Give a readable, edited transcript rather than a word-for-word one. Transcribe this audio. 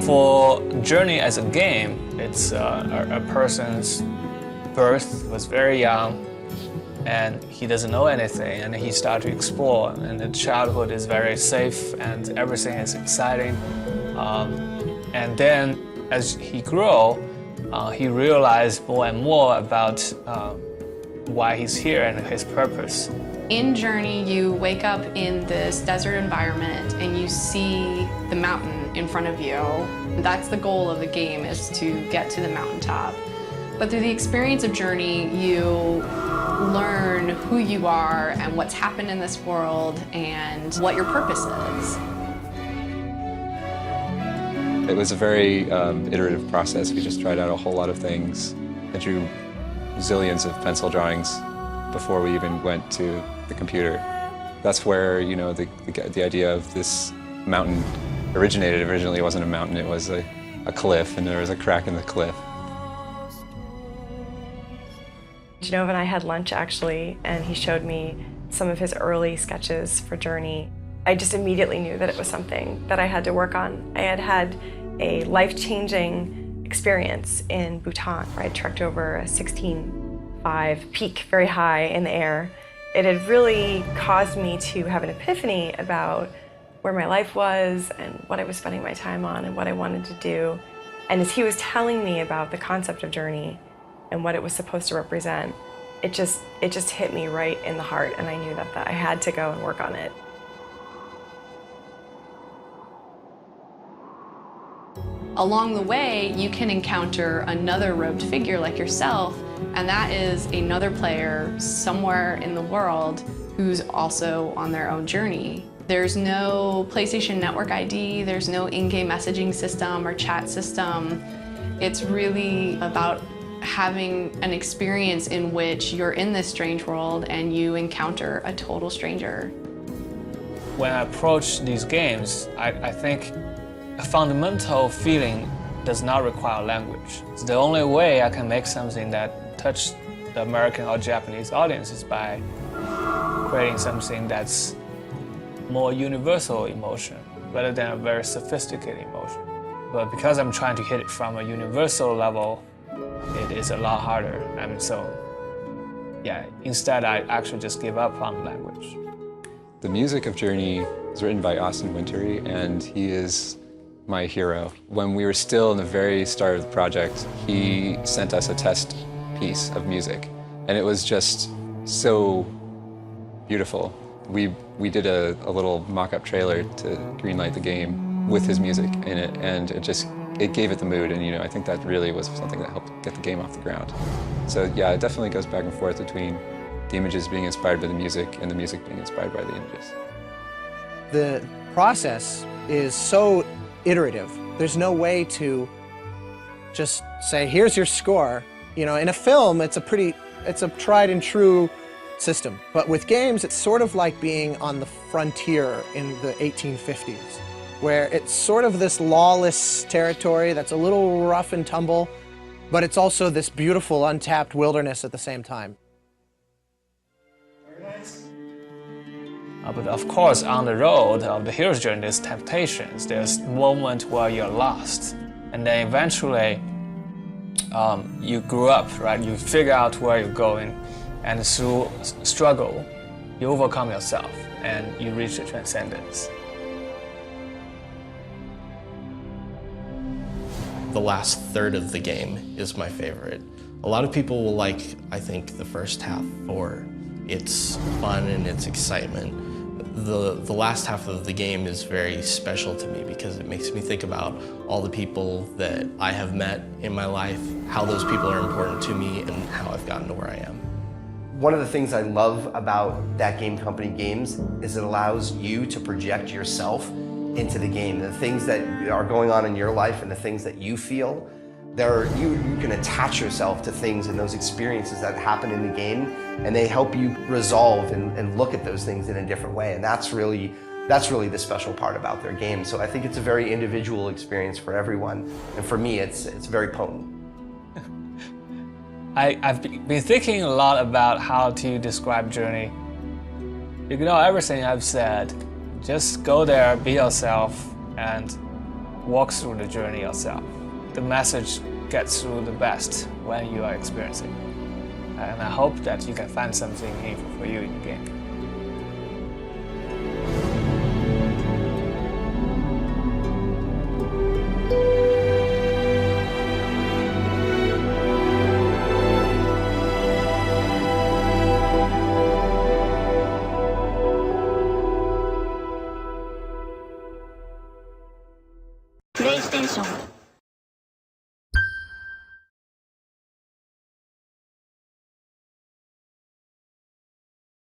For Journey as a game, it's a person's birth was very young, and he doesn't know anything, and he starts to explore, and the childhood is very safe, and everything is exciting. And then, as he grew, he realized more and more about why he's here and his purpose. In Journey, you wake up in this desert environment and you see the mountain in front of you. That's the goal of the game, is to get to the mountaintop. But through the experience of Journey, you learn who you are and what's happened in this world and what your purpose is. It was a very iterative process. We just tried out a whole lot of things. I drew zillions of pencil drawings before we even went to the computer. That's where, you know, the idea of this mountain originated. Originally, it wasn't a mountain, it was a cliff, and there was a crack in the cliff. Genova and I had lunch, actually, and he showed me some of his early sketches for Journey. I just immediately knew that it was something that I had to work on. I had had a life-changing experience in Bhutan, where I trekked over a 16.5 peak, very high in the air. It had really caused me to have an epiphany about where my life was and what I was spending my time on and what I wanted to do. And as he was telling me about the concept of Journey and what it was supposed to represent, it just hit me right in the heart, and I knew that I had to go and work on it. Along the way, you can encounter another robed figure like yourself, and that is another player somewhere in the world who's also on their own journey. There's no PlayStation Network ID, there's no in-game messaging system or chat system. It's really about having an experience in which you're in this strange world and you encounter a total stranger. When I approach these games, I think a fundamental feeling does not require language. It's the only way I can make something that touches the American or Japanese audience is by creating something that's more universal emotion rather than a very sophisticated emotion. But because I'm trying to hit it from a universal level, it is a lot harder. And so, yeah, instead I actually just give up on language. The music of Journey is written by Austin Wintory, and he is my hero. When we were still in the very start of the project, he sent us a test piece of music, and it was just so beautiful. We did a little mock-up trailer to greenlight the game with his music in it, and it gave it the mood, and I think that really was something that helped get the game off the ground. So yeah, it definitely goes back and forth between the images being inspired by the music and the music being inspired by the images. The process is so iterative. There's no way to just say, here's your score. In a film, it's a tried and true system. But with games, it's sort of like being on the frontier in the 1850s, where it's sort of this lawless territory that's a little rough and tumble, but it's also this beautiful, untapped wilderness at the same time. Very nice. But of course, on the road of the hero's journey, there's temptations. There's moments where you're lost. And then eventually, you grew up, right? You figure out where you're going. And through struggle, you overcome yourself and you reach the transcendence. The last third of the game is my favorite. A lot of people will like, I think, the first half for its fun and its excitement. The last half of the game is very special to me because it makes me think about all the people that I have met in my life, how those people are important to me, and how I've gotten to where I am. One of the things I love about That Game Company games is it allows you to project yourself into the game. The things that are going on in your life and the things that you feel, you can attach yourself to things and those experiences that happen in the game, and they help you resolve and look at those things in a different way. And that's really the special part about their game. So I think it's a very individual experience for everyone. And for me, it's very potent. I've been thinking a lot about how to describe Journey. Ignore everything I've said. Just go there, be yourself, and walk through the journey yourself. The message gets through the best when you are experiencing. And I hope that you can find something meaningful for you in the game. PlayStation